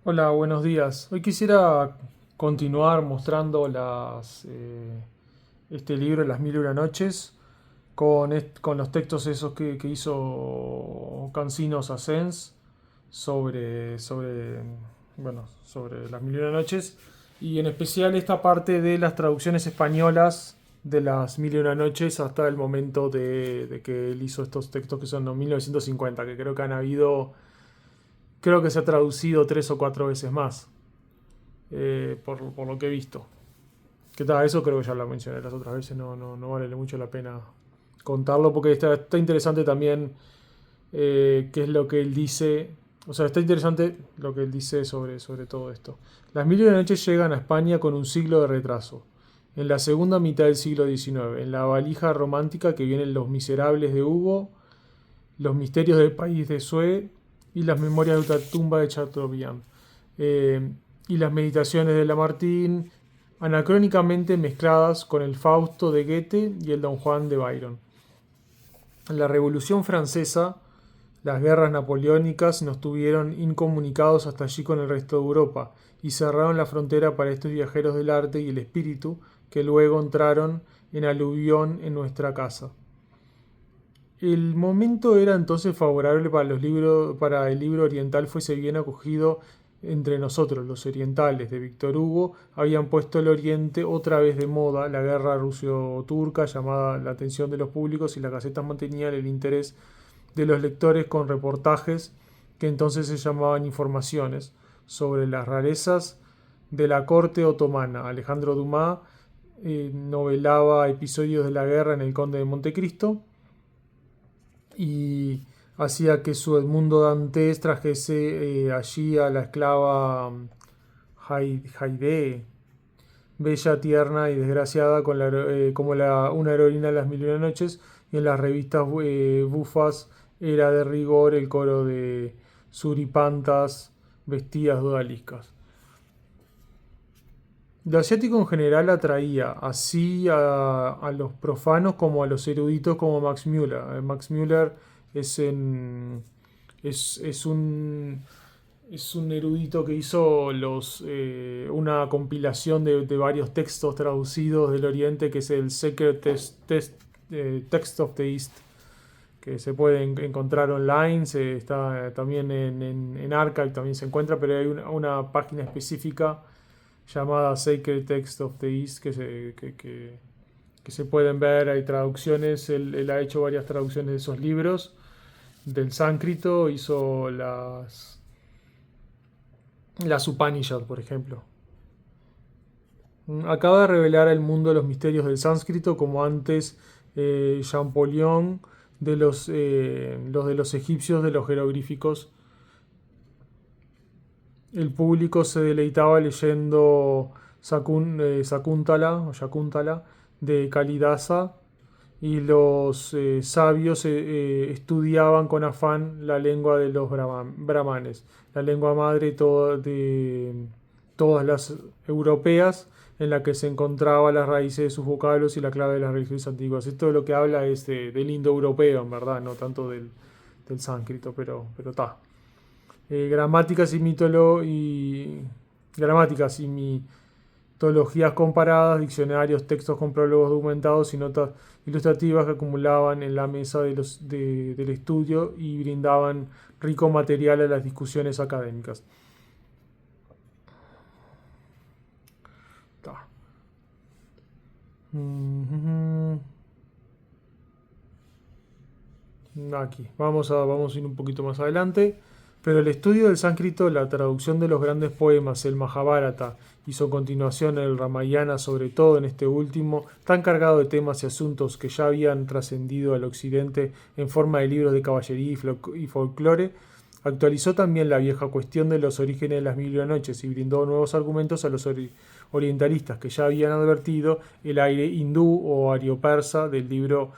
Hola, buenos días. Hoy quisiera continuar mostrando este libro, Las Mil y una Noches, con los textos esos que hizo Cancinos Asens sobre Las Mil y una Noches, y en especial esta parte de las traducciones españolas de Las Mil y una Noches hasta el momento de que él hizo estos textos que son en 1950, que creo que se ha traducido tres o cuatro veces más por lo que he visto. Que tal, eso creo que ya lo mencioné las otras veces, no vale mucho la pena contarlo porque está interesante también qué es lo que él dice. O sea, está interesante lo que él dice sobre todo esto. Las Mil y una Noches llegan a España con un siglo de retraso. En la segunda mitad del siglo XIX, en la valija romántica que vienen Los Miserables de Hugo, Los Misterios del País de Sue y Las Memorias de Ultratumba de Chateaubriand. Eh, y las Meditaciones de Lamartine, anacrónicamente mezcladas con el Fausto de Goethe y el Don Juan de Byron. La Revolución Francesa, las guerras napoleónicas nos tuvieron incomunicados hasta allí con el resto de Europa y cerraron la frontera para estos viajeros del arte y el espíritu que luego entraron en aluvión en nuestra casa. El momento era entonces favorable para el libro oriental fuese bien acogido entre nosotros, los orientales de Víctor Hugo, habían puesto el Oriente otra vez de moda, la guerra ruso-turca llamaba la atención de los públicos y las gacetas mantenían el interés de los lectores con reportajes que entonces se llamaban informaciones sobre las rarezas de la corte otomana. Alejandro Dumas novelaba episodios de la guerra en El Conde de Montecristo y hacía que su Edmundo Dantes trajese allí a la esclava Haidé, bella, tierna y desgraciada, como una heroína de las mil y una noches, y en las revistas bufas era de rigor el coro de suripantas vestidas de odaliscas. Lo asiático en general atraía así a los profanos como a los eruditos como Max Müller. Max Müller es, en- es un es un erudito que hizo una compilación de varios textos traducidos del Oriente, que es el Text of the East, que se puede encontrar online, está también en Archive, también se encuentra, pero hay una página específica llamada Sacred Text of the East que se pueden ver, hay traducciones, él ha hecho varias traducciones de esos libros del sánscrito, hizo las Upanishad, por ejemplo. Acaba de revelar al mundo los misterios del sánscrito, como antes Champollion los de los egipcios de los jeroglíficos. El público se deleitaba leyendo Sakuntala o Shakuntala de Kalidasa y los sabios estudiaban con afán la lengua de los brahmanes, la lengua madre de todas las europeas, en la que se encontraban las raíces de sus vocablos y la clave de las religiones antiguas. Esto de lo que habla es del indoeuropeo, en verdad, no tanto del sánscrito, pero está. Gramáticas y gramáticas y mitologías comparadas, diccionarios, textos con prólogos documentados y notas ilustrativas que acumulaban en la mesa del estudio y brindaban rico material a las discusiones académicas. Ta. Mhm. Aquí, vamos a ir un poquito más adelante. Pero el estudio del sánscrito, la traducción de los grandes poemas, el Mahabharata y su continuación, el Ramayana, sobre todo en este último, tan cargado de temas y asuntos que ya habían trascendido al occidente en forma de libros de caballería y folclore, actualizó también la vieja cuestión de los orígenes de las mil y una noches y brindó nuevos argumentos a los orientalistas que ya habían advertido el aire hindú o ario-persa del libro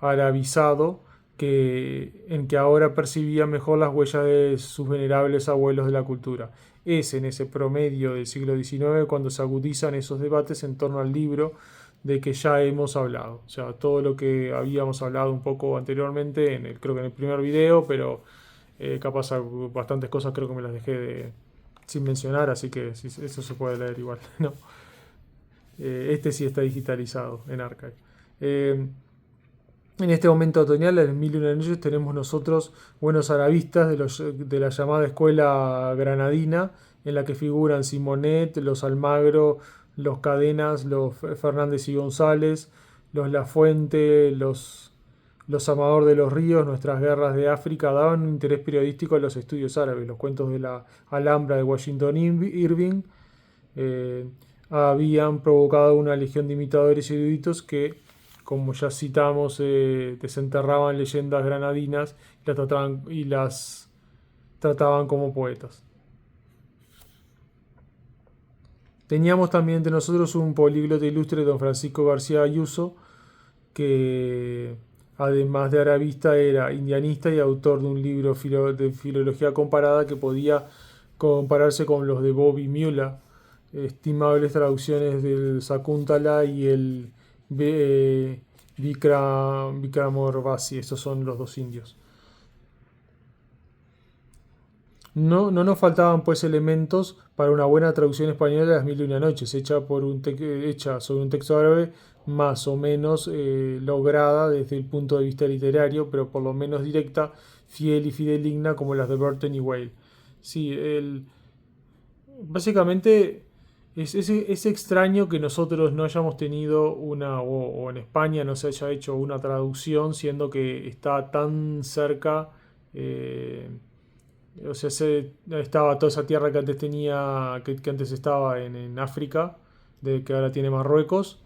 arabizado en que ahora percibía mejor las huellas de sus venerables abuelos de la cultura. Es en ese promedio del siglo XIX cuando se agudizan esos debates en torno al libro de que ya hemos hablado. O sea, todo lo que habíamos hablado un poco anteriormente, creo que en el primer video, pero Capaz bastantes cosas creo que me las dejé sin mencionar, así que sí, eso se puede leer igual, ¿no? Este sí está digitalizado en Archive. En este momento otoñal, en Mil y una noches, tenemos nosotros buenos arabistas de la llamada escuela granadina, en la que figuran Simonet, los Almagro, los Cadenas, los Fernández y González, los Lafuente, los Amador de los Ríos, nuestras guerras de África, daban un interés periodístico a los estudios árabes. Los cuentos de la Alhambra de Washington Irving habían provocado una legión de imitadores y eruditos que, como ya citamos, desenterraban leyendas granadinas y las trataban como poetas. Teníamos también entre nosotros un políglota ilustre, don Francisco García Ayuso, que además de arabista era indianista y autor de un libro de filología comparada que podía compararse con los de Bobby Mueller, estimables traducciones del Sakuntala y el Vikramorbasi. Estos son los dos indios. No nos faltaban pues elementos para una buena traducción española de Las Mil y una Noches, hecha sobre un texto árabe más o menos lograda desde el punto de vista literario, pero por lo menos directa, fiel y fideligna como las de Burton y Whale. Sí, básicamente es extraño que nosotros no hayamos tenido o en España no se haya hecho una traducción, siendo que está tan cerca. O sea, estaba toda esa tierra que antes tenía, que antes estaba en África, que ahora tiene Marruecos,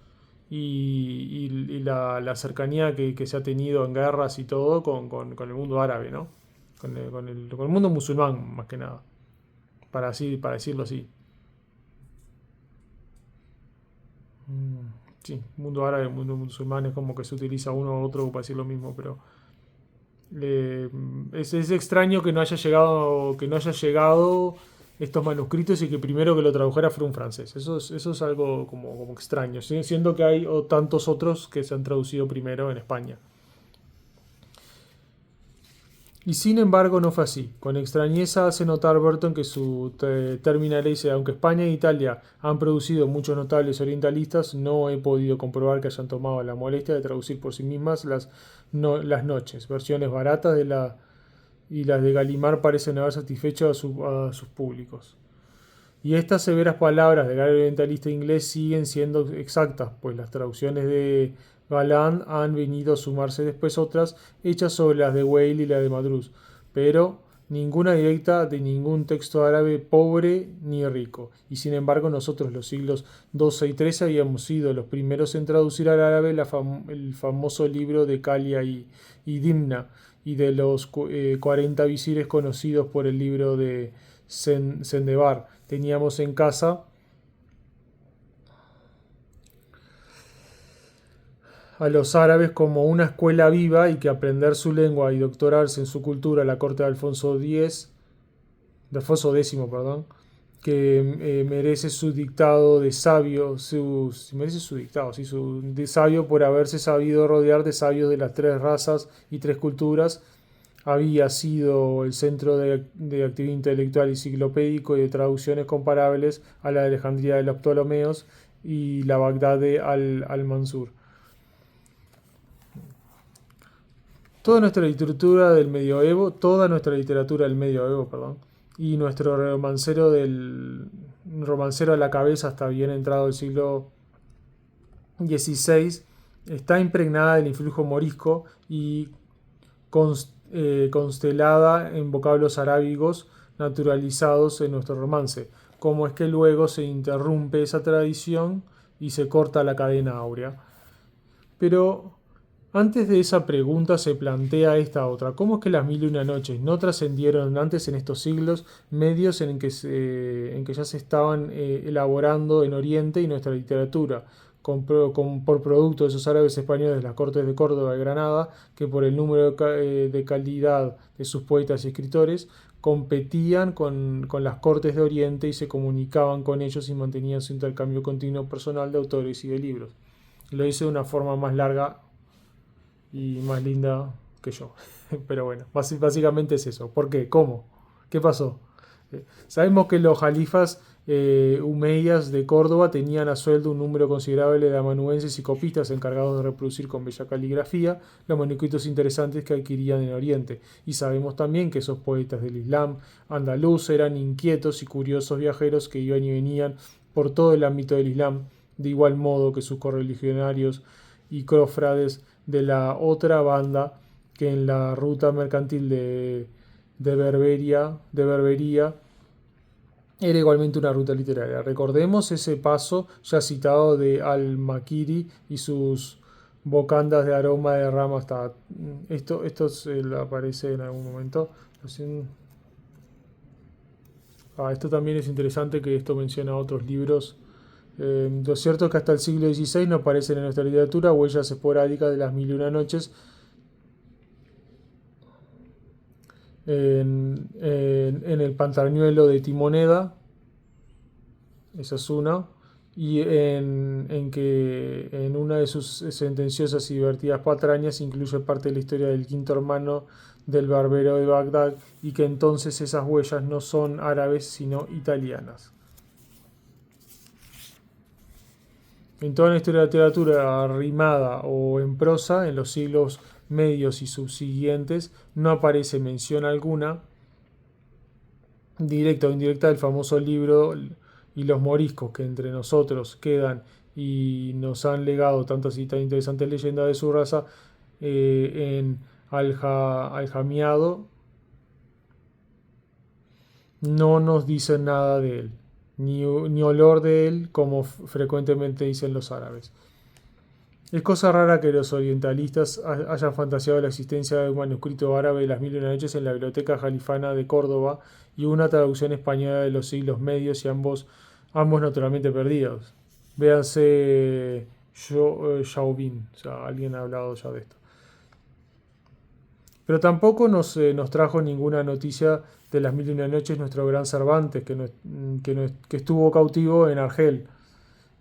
y la cercanía que se ha tenido en guerras y todo con el mundo árabe, ¿no? Con el mundo musulmán, más que nada, para decirlo así. Sí, mundo árabe, mundo musulmán es como que se utiliza uno u otro para decir lo mismo, pero es extraño que no haya llegado estos manuscritos y que primero que lo tradujera fue un francés. Eso es algo como extraño, siendo que hay tantos otros que se han traducido primero en España. Y sin embargo no fue así. Con extrañeza hace notar Burton que su terminal dice: aunque España e Italia han producido muchos notables orientalistas, no he podido comprobar que hayan tomado la molestia de traducir por sí mismas las noches. Versiones baratas y las de Gallimard parecen haber satisfecho a sus públicos. Y estas severas palabras del orientalista inglés siguen siendo exactas, pues las traducciones de Galland han venido a sumarse después otras hechas sobre las de Whale y la de Madrus, pero ninguna directa de ningún texto árabe pobre ni rico. Y sin embargo nosotros los siglos XII y XIII habíamos sido los primeros en traducir al árabe el famoso libro de Kalia y Dimna, y de los 40 visires conocidos por el libro de Sendebar. Teníamos en casa a los árabes como una escuela viva y que aprender su lengua y doctorarse en su cultura a la corte de Alfonso X, perdón, que merece su dictado de sabio, de sabio por haberse sabido rodear de sabios de las tres razas y tres culturas. Había sido el centro de actividad intelectual y enciclopédico y de traducciones comparables a la de Alejandría de los Ptolomeos y la Bagdad de Al-Mansur. Toda nuestra literatura del medioevo, y nuestro romancero a la cabeza hasta bien entrado el siglo XVI, está impregnada del influjo morisco y constelada en vocablos arábigos naturalizados en nuestro romance. ¿Cómo es que luego se interrumpe esa tradición y se corta la cadena áurea? Pero antes de esa pregunta se plantea esta otra: ¿cómo es que las Mil y una Noches no trascendieron antes en estos siglos medios en que ya se estaban elaborando en Oriente y nuestra literatura, por producto de esos árabes españoles de las Cortes de Córdoba y Granada, que por el número de calidad de sus poetas y escritores competían con las Cortes de Oriente y se comunicaban con ellos y mantenían su intercambio continuo personal de autores y de libros? Lo hice de una forma más larga y más linda que yo. Pero bueno, básicamente es eso. ¿Por qué? ¿Cómo? ¿Qué pasó? Sabemos que los jalifas umeyas de Córdoba tenían a sueldo un número considerable de amanuenses y copistas encargados de reproducir con bella caligrafía los manuscritos interesantes que adquirían en Oriente. Y sabemos también que esos poetas del Islam andaluz eran inquietos y curiosos viajeros que iban y venían por todo el ámbito del Islam, de igual modo que sus correligionarios y cofrades de la otra banda que en la ruta mercantil de Berbería era igualmente una ruta literaria. Recordemos ese paso ya citado de Al-Makiri y sus bocandas de aroma de rama. Esto aparece en algún momento. Esto también es interesante, que esto menciona otros libros. Lo cierto es que hasta el siglo XVI no aparecen en nuestra literatura huellas esporádicas de las mil y una noches en el Pantañuelo de Timoneda. Esa es una. Y en que en una de sus sentenciosas y divertidas patrañas incluye parte de la historia del quinto hermano del barbero de Bagdad, y que entonces esas huellas no son árabes sino italianas. En toda nuestra literatura rimada o en prosa, en los siglos medios y subsiguientes, no aparece mención alguna, directa o indirecta, del famoso libro y los moriscos que entre nosotros quedan y nos han legado tantas y tan interesantes leyendas de su raza, en Aljamiado, no nos dicen nada de él, ni olor de él, como frecuentemente dicen los árabes. Es cosa rara que los orientalistas hayan fantaseado la existencia de un manuscrito árabe de las mil y una noches en la Biblioteca Jalifana de Córdoba y una traducción española de los siglos medios, y ambos naturalmente perdidos. Véanse Chauvin, o sea, alguien ha hablado ya de esto. Pero tampoco nos trajo ninguna noticia de las mil y una noches nuestro gran Cervantes, que estuvo cautivo en Argel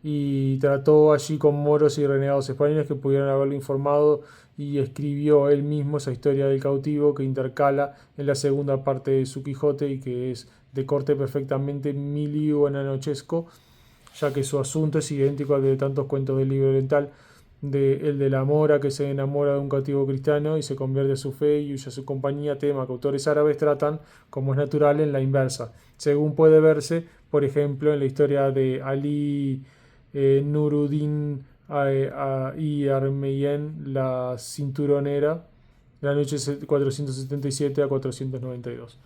y trató allí con moros y renegados españoles que pudieran haberlo informado, y escribió él mismo esa historia del cautivo que intercala en la segunda parte de su Quijote y que es de corte perfectamente milio-anochesco, ya que su asunto es idéntico al de tantos cuentos del libro oriental, el de la mora que se enamora de un cautivo cristiano y se convierte a su fe y huye a su compañía, tema que autores árabes tratan, como es natural, en la inversa, según puede verse, por ejemplo, en la historia de Ali Nuruddin y Armeyen, la cinturonera, la noche 477 a 492.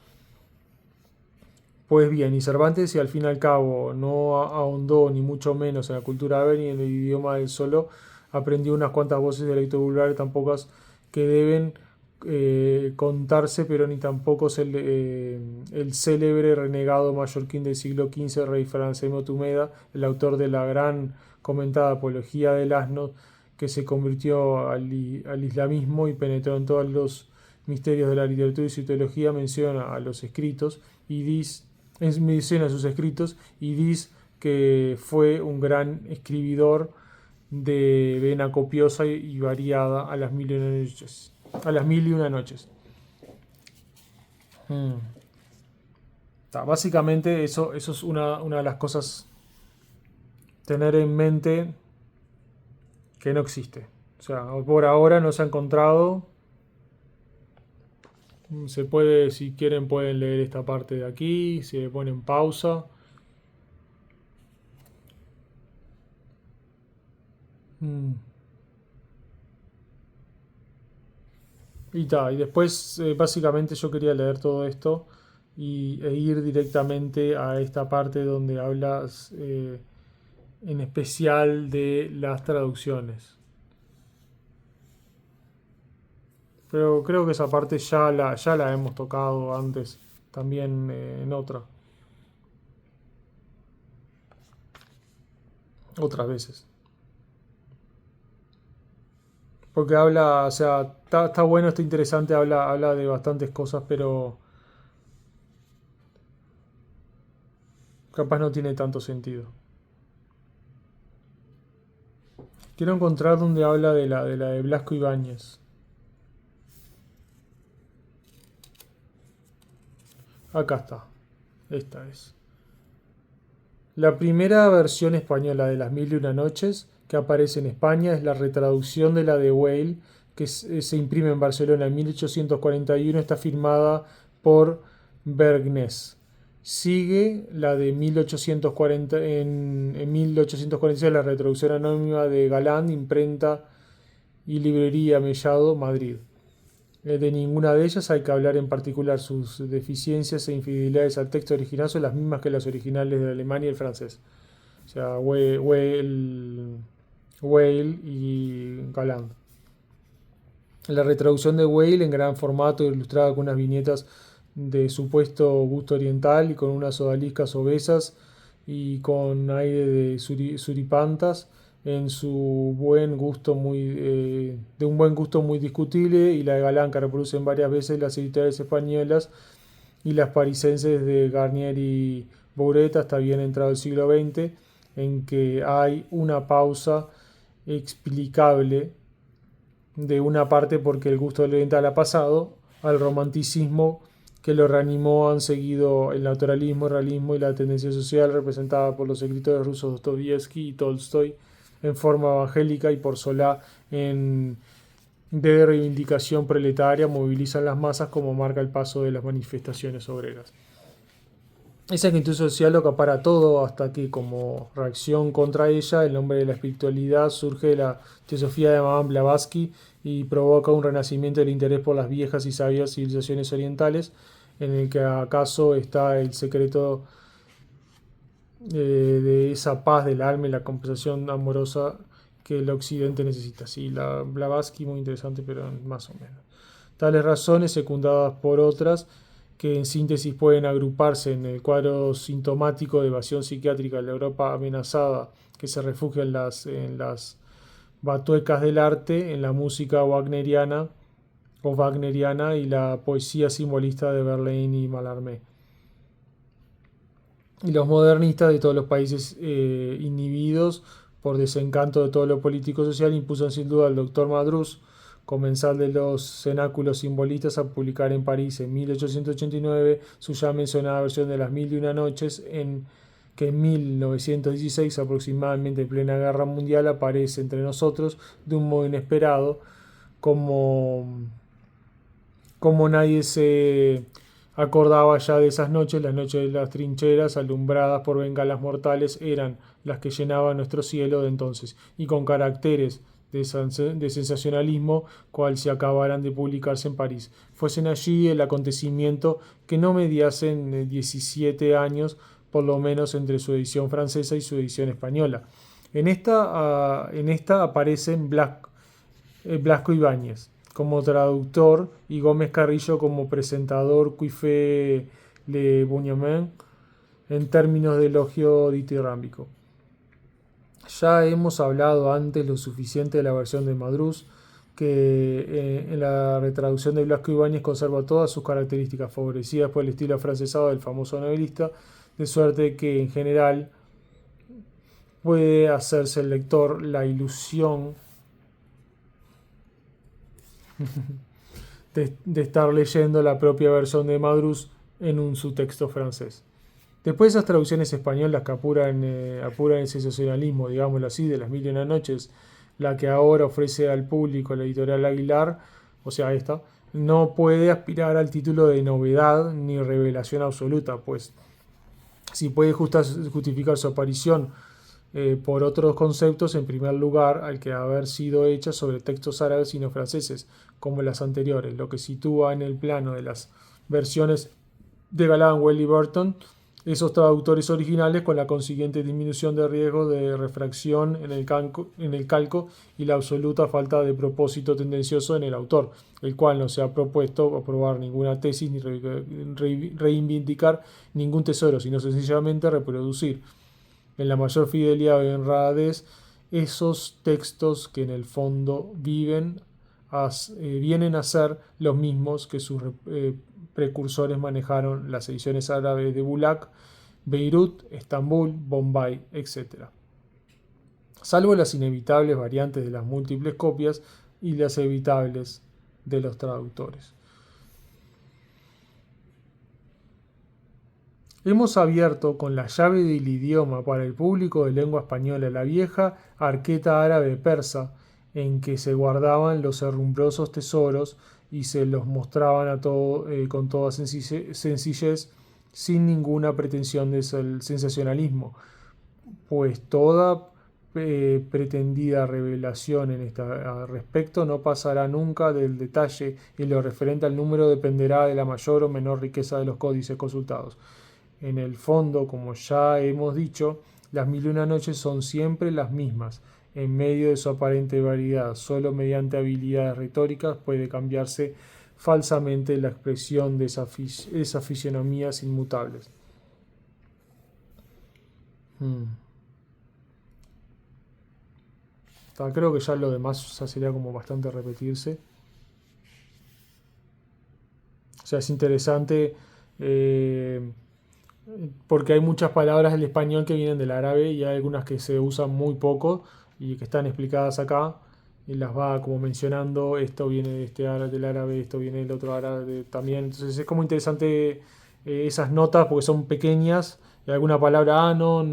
Pues bien, y Cervantes, y al fin y al cabo no ahondó ni mucho menos en la cultura árabe ni en el idioma del solo, aprendió unas cuantas voces de lecto vulgar, tan pocas que deben contarse, pero ni tampoco el célebre renegado mallorquín del siglo XV, rey Francemo Tumeda, el autor de la gran comentada Apología del Asno, que se convirtió al islamismo y penetró en todos los misterios de la literatura y su teología, menciona sus escritos y dice que fue un gran escribidor de vena copiosa y variada a las mil y una noches. A las mil y una noches. Básicamente eso es una de las cosas tener en mente, que no existe. O sea, por ahora no se ha encontrado. Se puede, si quieren, pueden leer esta parte de aquí, se ponen pausa. Y después básicamente yo quería leer todo esto e ir directamente a esta parte donde hablas en especial de las traducciones. Pero creo que esa parte ya la hemos tocado antes, también en otras veces. Porque habla, o sea, está bueno, está interesante, habla de bastantes cosas, pero capaz no tiene tanto sentido. Quiero encontrar donde habla de la de Blasco Ibáñez. Acá está. Esta es. La primera versión española de Las Mil y una Noches que aparece en España es la retraducción de la de Weil, que se imprime en Barcelona en 1841. Está firmada por Bergnes. Sigue la de 1840, en 1846, la retraducción anónima de Galán, imprenta y librería Mellado, Madrid. De ninguna de ellas hay que hablar en particular. Sus deficiencias e infidelidades al texto original son las mismas que las originales de Alemania y el francés. O sea, Weil y Galland. La retraducción de Weil en gran formato, ilustrada con unas viñetas de supuesto gusto oriental y con unas odaliscas obesas y con aire de suripantas, en su buen gusto de un buen gusto muy discutible, y la de Galán, que reproducen varias veces las editoriales españolas y las parisenses de Garnier y Bouret hasta bien entrado el siglo XX, en que hay una pausa explicable de una parte porque el gusto oriental ha pasado al romanticismo que lo reanimó. Han seguido el naturalismo, el realismo y la tendencia social representada por los escritores rusos Dostoyevsky y Tolstoy en forma evangélica, y por Solá en de reivindicación proletaria movilizan las masas, como marca el paso de las manifestaciones obreras. Esa actitud social lo acapara todo, hasta que, como reacción contra ella, el nombre de la espiritualidad surge de la teosofía de Madame Blavatsky y provoca un renacimiento del interés por las viejas y sabias civilizaciones orientales, en el que acaso está el secreto de esa paz del alma y la compensación amorosa que el occidente necesita. Sí, la Blavatsky muy interesante, pero más o menos. Tales razones, secundadas por otras, que en síntesis pueden agruparse en el cuadro sintomático de evasión psiquiátrica de la Europa amenazada, que se refugia en las batuecas del arte, en la música wagneriana y la poesía simbolista de Verlaine y Mallarmé. Y los modernistas de todos los países inhibidos por desencanto de todo lo político social impulsan sin duda al doctor Madrus, comensal de los cenáculos simbolistas, a publicar en París en 1889 su ya mencionada versión de Las Mil y una Noches, que en 1916, aproximadamente en plena guerra mundial, aparece entre nosotros de un modo inesperado, como nadie se acordaba ya de esas noches. Las noches de las trincheras, alumbradas por bengalas mortales, eran las que llenaban nuestro cielo de entonces, y con caracteres de sensacionalismo, cual si acabaran de publicarse en París, fuesen allí el acontecimiento que no mediasen 17 años, por lo menos, entre su edición francesa y su edición española. En esta aparecen Blasco Ibáñez como traductor y Gómez Carrillo como presentador, qui fait le bonhomme, en términos de elogio ditirámbico. Ya hemos hablado antes lo suficiente de la versión de Madrus, que en la retraducción de Blasco Ibáñez conserva todas sus características, favorecidas por el estilo afrancesado del famoso novelista, de suerte que en general puede hacerse el lector la ilusión de estar leyendo la propia versión de Madrus en un subtexto francés. Después de esas traducciones españolas que apuran el sensacionalismo, digámoslo así, de Las Mil y una Noches, la que ahora ofrece al público la editorial Aguilar, o sea, esta, no puede aspirar al título de novedad ni revelación absoluta, pues si puede justificar su aparición por otros conceptos, en primer lugar, al que haber sido hecha sobre textos árabes y no franceses, como las anteriores, lo que sitúa en el plano de las versiones de Galland, Weil y Burton esos traductores originales, con la consiguiente disminución de riesgo de refracción en el calco y la absoluta falta de propósito tendencioso en el autor, el cual no se ha propuesto aprobar ninguna tesis ni reivindicar ningún tesoro, sino sencillamente reproducir en la mayor fidelidad y honradez esos textos que en el fondo vienen a ser los mismos que sus precursores manejaron, las ediciones árabes de Bulak, Beirut, Estambul, Bombay, etc. Salvo las inevitables variantes de las múltiples copias y las evitables de los traductores. Hemos abierto con la llave del idioma para el público de lengua española la vieja arqueta árabe persa, en que se guardaban los herrumbrosos tesoros y se los mostraban con toda sencillez, sin ninguna pretensión de sensacionalismo, pues toda pretendida revelación en este respecto no pasará nunca del detalle y lo referente al número dependerá de la mayor o menor riqueza de los códices consultados. En el fondo, como ya hemos dicho, las mil y una noches son siempre las mismas. En medio de su aparente variedad, solo mediante habilidades retóricas puede cambiarse falsamente la expresión de esas fisionomías inmutables. Creo que ya lo demás ya sería como bastante repetirse. O sea, es interesante porque hay muchas palabras del español que vienen del árabe y hay algunas que se usan muy poco y que están explicadas acá y las va como mencionando, esto viene de este árabe, del árabe, esto viene del otro árabe también. Entonces es como interesante esas notas porque son pequeñas y alguna palabra, no,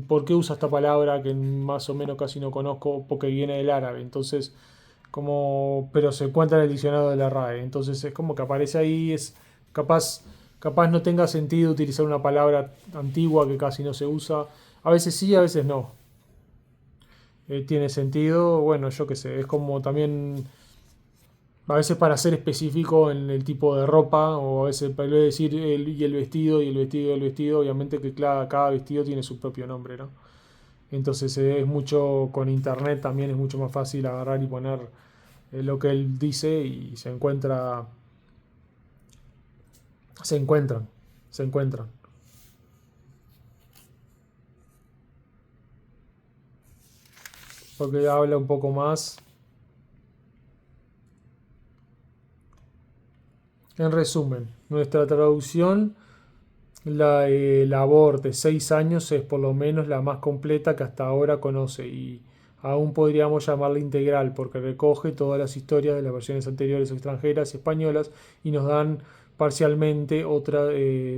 ¿por qué usa esta palabra que más o menos casi no conozco? Porque viene del árabe. Entonces, pero se encuentra en el diccionario de la RAE. Entonces es como que aparece ahí, es capaz, capaz no tenga sentido utilizar una palabra antigua que casi no se usa. A veces sí, a veces no. Tiene sentido, bueno, yo qué sé, es como también a veces para ser específico en el tipo de ropa, o a veces para decir y el vestido, y el vestido, y el vestido, obviamente que cada vestido tiene su propio nombre, ¿no? Entonces es mucho, con internet también es mucho más fácil agarrar y poner lo que él dice y se encuentran, se encuentran. Porque habla un poco más. En resumen, nuestra traducción, la labor de 6 años es por lo menos la más completa que hasta ahora conoce y aún podríamos llamarla integral porque recoge todas las historias de las versiones anteriores extranjeras y españolas y nos dan parcialmente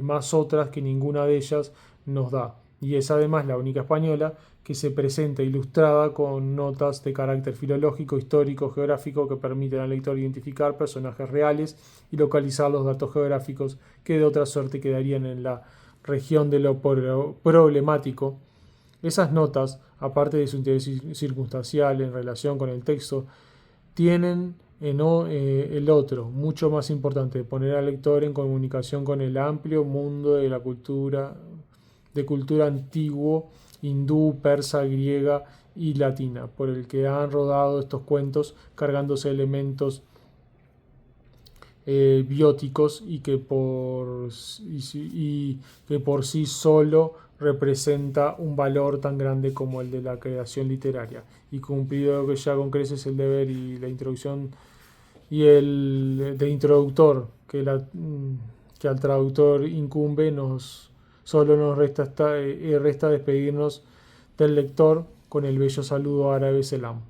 más otras que ninguna de ellas nos da. Y es además la única española que se presenta ilustrada con notas de carácter filológico, histórico, geográfico que permiten al lector identificar personajes reales y localizar los datos geográficos que de otra suerte quedarían en la región de lo problemático. Esas notas, aparte de su interés circunstancial en relación con el texto, tienen el otro, mucho más importante, poner al lector en comunicación con el amplio mundo de la cultura antiguo, hindú, persa, griega y latina, por el que han rodado estos cuentos cargándose elementos bióticos y que por sí solo representa un valor tan grande como el de la creación literaria. Y cumplido que ya con creces el deber y la introducción y el de introductor que al traductor incumbe, solo nos resta despedirnos del lector con el bello saludo árabe selam.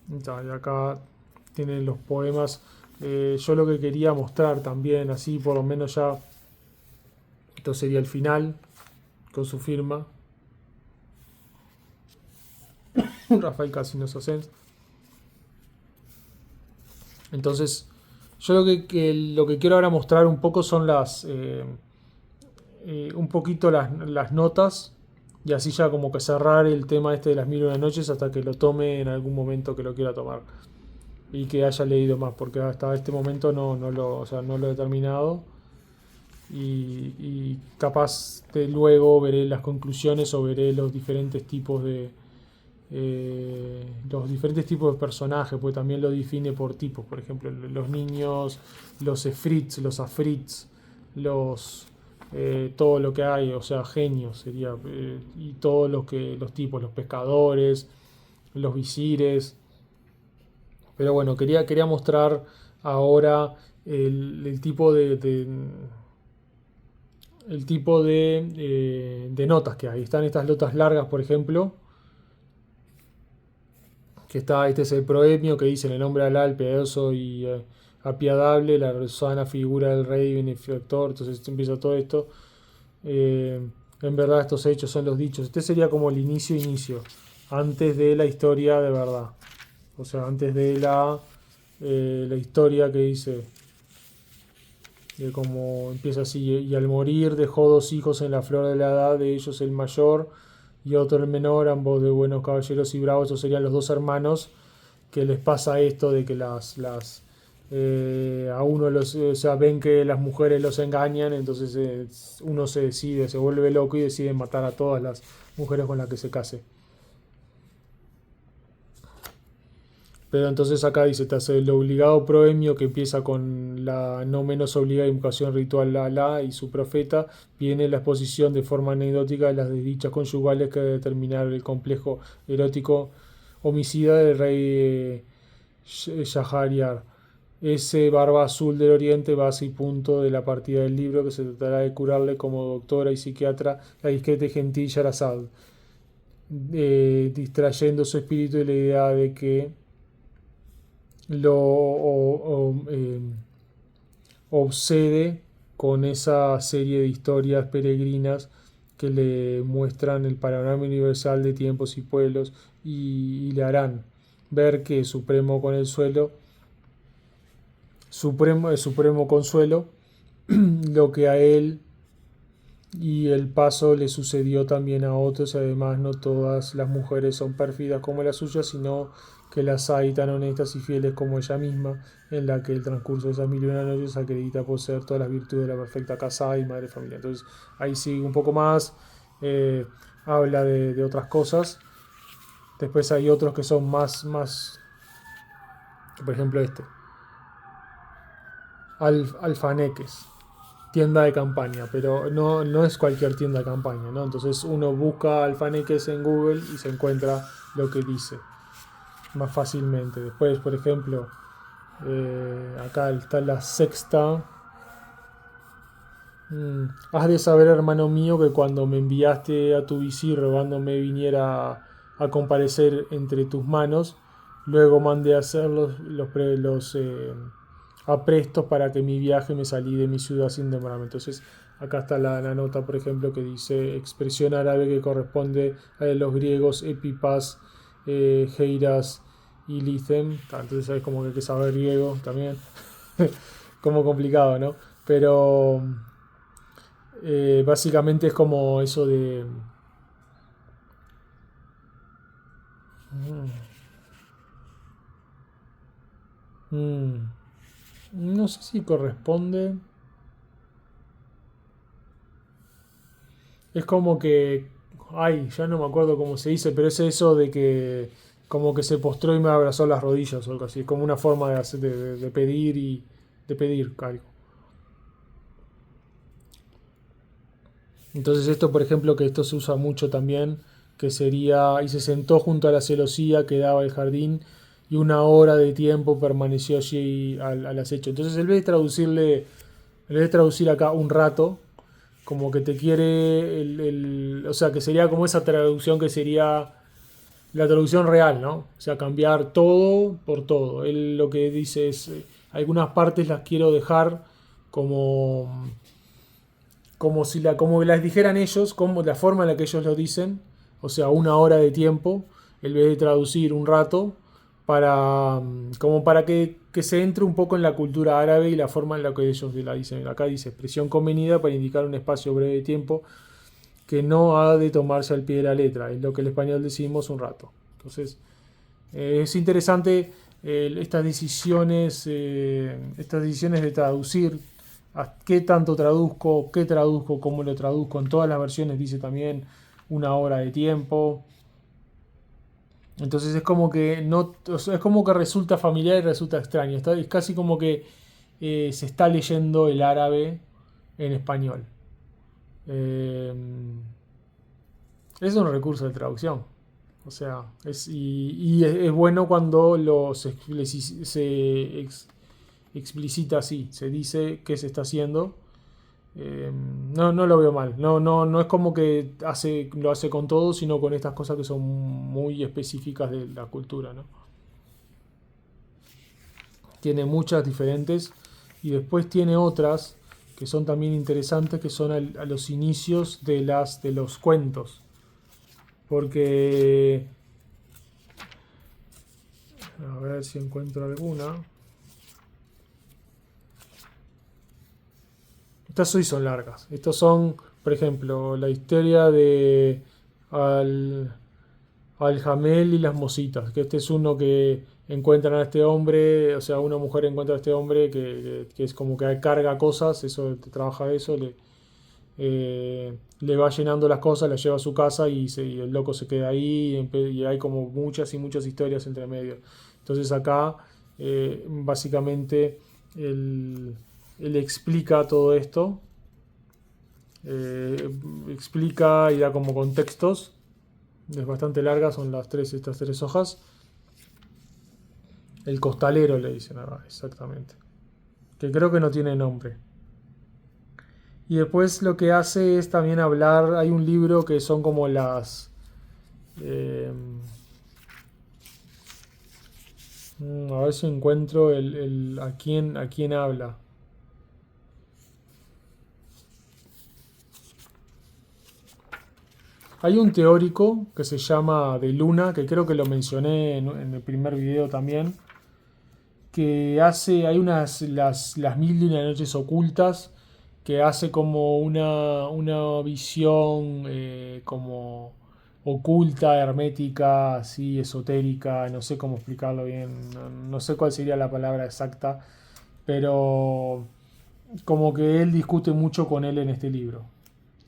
Y acá tienen los poemas. Yo lo que quería mostrar también, así por lo menos ya, esto sería el final con su firma. Rafael Casinos Asens. Entonces, yo lo que quiero ahora mostrar un poco son un poquito las notas y así ya como que cerrar el tema este de las mil y una noches hasta que lo tome en algún momento que lo quiera tomar y que haya leído más, porque hasta este momento no lo he terminado y capaz de luego veré las conclusiones o veré los diferentes tipos de personajes, porque también lo define por tipos, por ejemplo, los niños, los efrits, los afrits, todo lo que hay, o sea, genios sería, y todos los tipos, los pescadores, los visires. Pero bueno, quería mostrar ahora el tipo de notas que hay. Están estas notas largas, por ejemplo, este es el proemio que dice: en el nombre de Alá, el piadoso y apiadable, la sana figura del rey benefactor. Entonces empieza todo esto. En verdad estos hechos son los dichos. Este sería como el inicio, antes de la historia de verdad. O sea, antes de la historia que dice, de cómo empieza así: y al morir dejó 2 hijos en la flor de la edad, de ellos el mayor y otro el menor, ambos de buenos caballeros y bravos. Estos serían los 2 hermanos, que les pasa esto de que a uno o sea, ven que las mujeres los engañan, entonces uno se vuelve loco y decide matar a todas las mujeres con las que se case. Pero entonces acá dice: tras el obligado proemio que empieza con la no menos obligada invocación ritual a Alá y su profeta, viene la exposición de forma anecdótica de las desdichas conyugales que determinar el complejo erótico homicida del rey Shahryar. Ese barba azul del oriente, base y punto de la partida del libro, que se tratará de curarle como doctora y psiquiatra la discreta y gentil Sharazad, distrayendo su espíritu de la idea de que obsede con esa serie de historias peregrinas que le muestran el panorama universal de tiempos y pueblos, y le harán ver que supremo consuelo lo que a él y el paso le sucedió también a otros. Y además no todas las mujeres son pérfidas como la suya, sino que las hay tan honestas y fieles como ella misma, en la que el transcurso de esas 1001 noches acredita poseer todas las virtudes de la perfecta casada y madre de familia. Entonces ahí sigue un poco más, habla de otras cosas. Después hay otros que son más, por ejemplo alfaneques, tienda de campaña, pero no es cualquier tienda de campaña, ¿no? Entonces uno busca alfaneques en Google y se encuentra lo que dice más fácilmente. Después, por ejemplo, acá está la sexta. Has de saber, hermano mío, que cuando me enviaste a tu visir rogándome viniera a comparecer entre tus manos, luego mandé a hacer los aprestos para que mi viaje me salí de mi ciudad sin demorarme. Entonces acá está la nota, por ejemplo, que dice expresión árabe que corresponde a los griegos epipas, heiras y lithem. Entonces es como que hay que saber griego también. Como complicado, ¿no? Pero básicamente es como eso de... Mm, no sé si corresponde. Es como que... Ay, ya no me acuerdo cómo se dice, pero es eso de que como que se postró y me abrazó las rodillas o algo así. Es como una forma de pedir y de pedir algo. Entonces esto, por ejemplo, que esto se usa mucho también, que sería: y se sentó junto a la celosía que daba el jardín, y 1 hora de tiempo permaneció allí al acecho. Entonces, en vez de traducir acá un rato, como que te quiere, o sea, que sería como esa traducción que sería la traducción real, ¿no? O sea, cambiar todo por todo. Él lo que dice es, algunas partes las quiero dejar como como las dijeran ellos, como la forma en la que ellos lo dicen, o sea, 1 hora de tiempo, en vez de traducir un rato, como para que se entre un poco en la cultura árabe y la forma en la que ellos la dicen. Acá dice expresión convenida para indicar un espacio breve de tiempo que no ha de tomarse al pie de la letra, es lo que en español decimos un rato. Entonces, es interesante estas decisiones de traducir. ¿Qué tanto traduzco? ¿Qué traduzco? ¿Cómo lo traduzco? En todas las versiones dice también 1 hora de tiempo. Entonces es como que no, o sea, es como que resulta familiar y resulta extraño. Es casi como que se está leyendo el árabe en español. Eh, es un recurso de traducción. O sea, es bueno cuando explicita así, se dice qué se está haciendo. No lo veo mal. No es como que lo hace con todo, sino con estas cosas que son muy específicas de la cultura, ¿no? Tiene muchas diferentes y después tiene otras que son también interesantes, que son a los inicios de los cuentos. Porque, a ver si encuentro alguna. Estas hoy son largas. Estos son, por ejemplo, la historia de Al Jamel y las Mositas, que este es uno que encuentran a este hombre, o sea, una mujer encuentra a este hombre que es como que carga cosas, eso trabaja eso, le va llenando las cosas, las lleva a su casa y el loco se queda ahí y hay como muchas y muchas historias entre medio. Entonces acá básicamente él explica todo esto, explica y da como contextos. Es bastante larga, son estas tres hojas. El costalero le dicen ahora, exactamente. Que creo que no tiene nombre. Y después lo que hace es también hablar. Hay un libro que son como las. eh, a ver si encuentro a quién habla. Hay un teórico que se llama De Luna, que creo que lo mencioné en el primer video también, que hay las mil y una noches ocultas, que hace como una visión como oculta, hermética, así, esotérica, no sé cómo explicarlo bien, no sé cuál sería la palabra exacta, pero como que él discute mucho con él en este libro.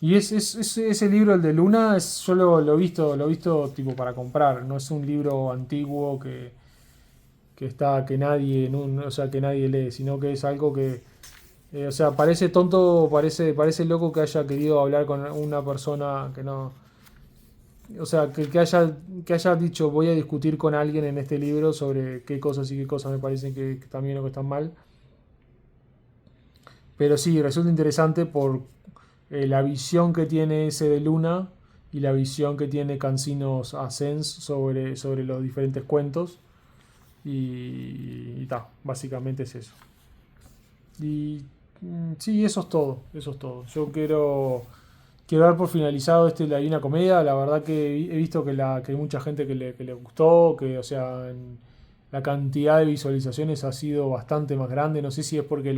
Y ese libro, el de Luna, yo lo he visto tipo para comprar, no es un libro antiguo que nadie, o sea, que nadie lee, sino que es algo que, o sea, parece tonto, parece loco que haya querido hablar con una persona que no, o sea, que haya dicho voy a discutir con alguien en este libro sobre qué cosas y qué cosas me parecen que están bien o que están mal. Pero sí, resulta interesante por la visión que tiene ese de Luna y la visión que tiene Cancinos Ascens sobre los diferentes cuentos. Y ta, básicamente es eso. Y sí, eso es todo. Eso es todo. Yo quiero dar por finalizado la Divina Comedia. La verdad que he visto que hay mucha gente que le gustó. Que, o sea, la cantidad de visualizaciones ha sido bastante más grande. No sé si es porque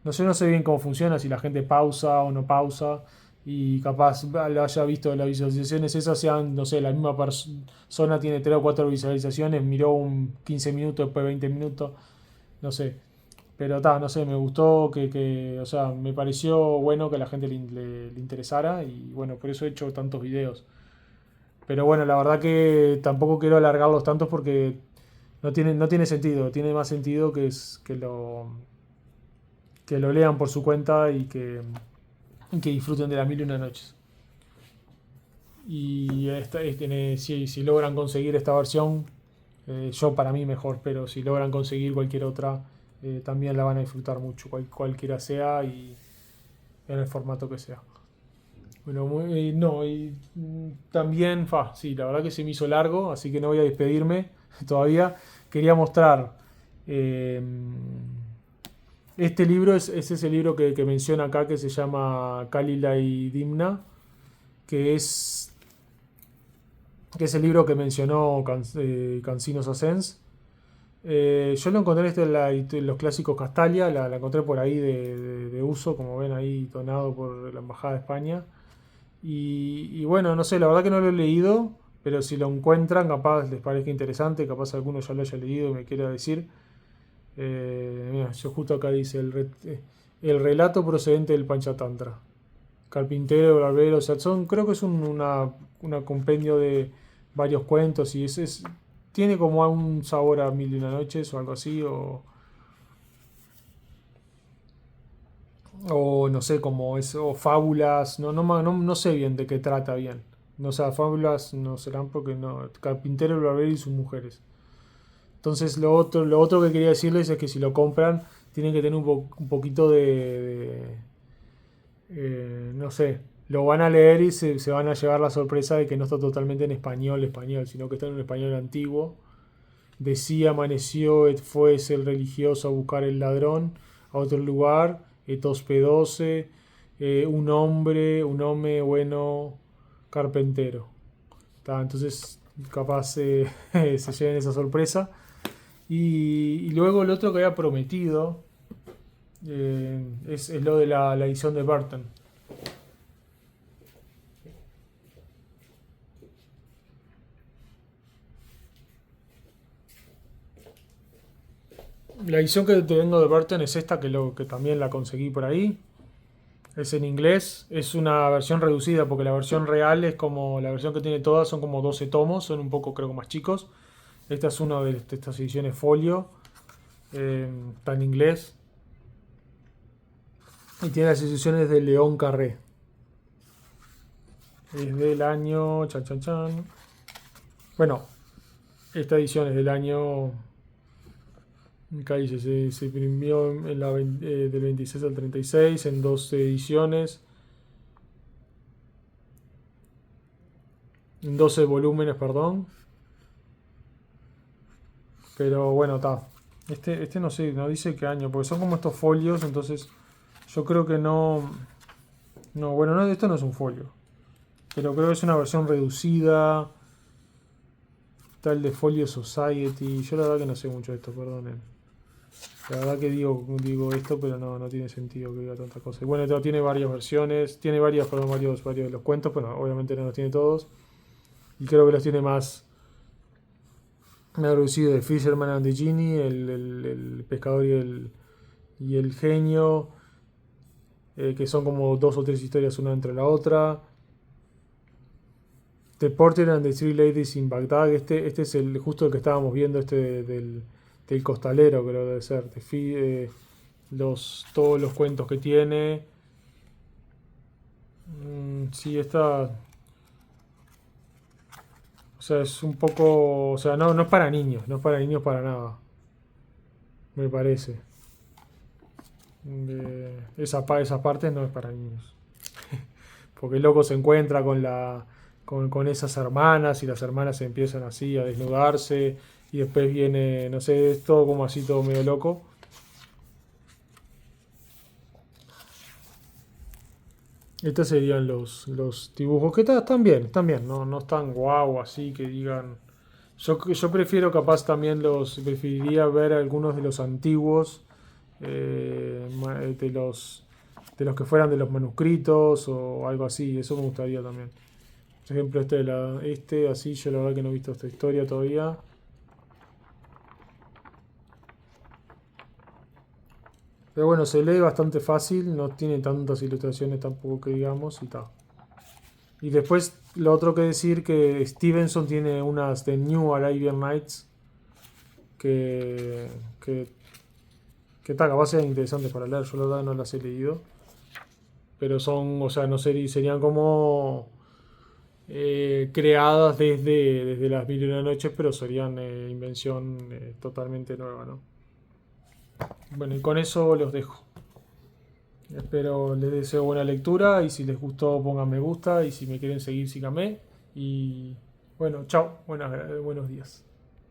no sé bien cómo funciona, si la gente pausa o no pausa. Y capaz lo haya visto las visualizaciones esas sean, no sé, la misma persona tiene 3 o 4 visualizaciones, miró un 15 minutos, después 20 minutos, no sé. Pero no sé, me gustó o sea, me pareció bueno que a la gente le interesara y bueno, por eso he hecho tantos videos. Pero bueno, la verdad que tampoco quiero alargarlos tantos porque no tiene sentido, tiene más sentido que lo lean por su cuenta y que disfruten de las mil y una noches. Y si logran conseguir esta versión, yo para mí mejor, pero si logran conseguir cualquier otra, también la van a disfrutar mucho, cualquiera sea y en el formato que sea. Bueno, no, y también, sí, la verdad que se me hizo largo, así que no voy a despedirme todavía. Quería mostrar eh, este libro, es ese libro que menciona acá que se llama Kalila y Dimna, que es que es el libro que mencionó Cancinos Ascens. Yo lo encontré en los clásicos Castalia, la encontré por ahí de uso, como ven ahí, donado por la Embajada de España. Y bueno, no sé, la verdad que no lo he leído, pero si lo encuentran, capaz les parezca interesante, capaz alguno ya lo haya leído y me quiera decir. Mira, yo justo acá dice el relato procedente del Panchatantra. Carpintero, barbero, o sea, creo que es una compendio de varios cuentos y tiene como un sabor a Mil y una noches o algo así, o no sé, como o fábulas, no sé bien de qué trata bien. No sé, fábulas no serán porque no, Carpintero, el barbero y sus mujeres. Entonces lo otro que quería decirles es que si lo compran, tienen que tener un poquito no sé, lo van a leer y se van a llevar la sorpresa de que no está totalmente en español, sino que está en un español antiguo. Decía amaneció, fuese el religioso a buscar el ladrón a otro lugar, et hospedóse, un hombre bueno, carpentero. Entonces, capaz se lleven esa sorpresa. Y luego el otro que había prometido es lo de la edición de Burton. La edición que te vengo de Burton es esta, que también la conseguí por ahí. Es en inglés, es una versión reducida porque la versión real es como la versión que tiene todas, son como 12 tomos, son un poco creo que más chicos. Esta es una de estas ediciones folio, está en inglés y tiene las ilustraciones de León Carré. Es del año... Chan, chan, chan. Bueno, esta edición es del año... Acá dice, se imprimió del 26 al 36 en 12 ediciones. En 12 volúmenes, perdón. Pero bueno, está. Este no sé, no dice qué año, porque son como estos folios, entonces yo creo que no... No, bueno, no, esto no es un folio. Pero creo que es una versión reducida. Tal de Folio Society. Yo la verdad que no sé mucho de esto, perdonen. La verdad que digo esto, pero no tiene sentido que diga tanta cosa. Y bueno, tiene varias versiones. Tiene varios de los cuentos, pero obviamente no los tiene todos. Y creo que los tiene más reducido de Fisherman and the Genie, el pescador y el genio. Que son como 2 o 3 historias una entre la otra. The Porter and the Three Ladies in Baghdad. Este es justo el que estábamos viendo, del costalero, creo que debe ser. Todos los cuentos que tiene. Sí, esta... O sea, es un poco... O sea, no es para niños. No es para niños para nada. Me parece. Esa parte no es para niños. Porque el loco se encuentra con esas hermanas y las hermanas empiezan así a desnudarse y después viene, no sé, es todo como así, todo medio loco. Estos serían los dibujos que están bien, no están guau así que digan. Yo prefiero capaz también preferiría ver algunos de los antiguos, de los que fueran de los manuscritos o algo así, eso me gustaría también. Por ejemplo, así, yo la verdad que no he visto esta historia todavía. Pero bueno, se lee bastante fácil, no tiene tantas ilustraciones tampoco que digamos y tal. Y después, lo otro que decir que Stevenson tiene unas de New Arabian Nights que, que, que capaz sean interesantes para leer. Yo la verdad no las he leído. Pero son, o sea, no serían como creadas desde las mil y una noches, pero serían invención totalmente nueva, ¿no? Bueno, y con eso los dejo. Espero les deseo buena lectura y si les gustó pongan me gusta y si me quieren seguir síganme y bueno, chao, buenos días.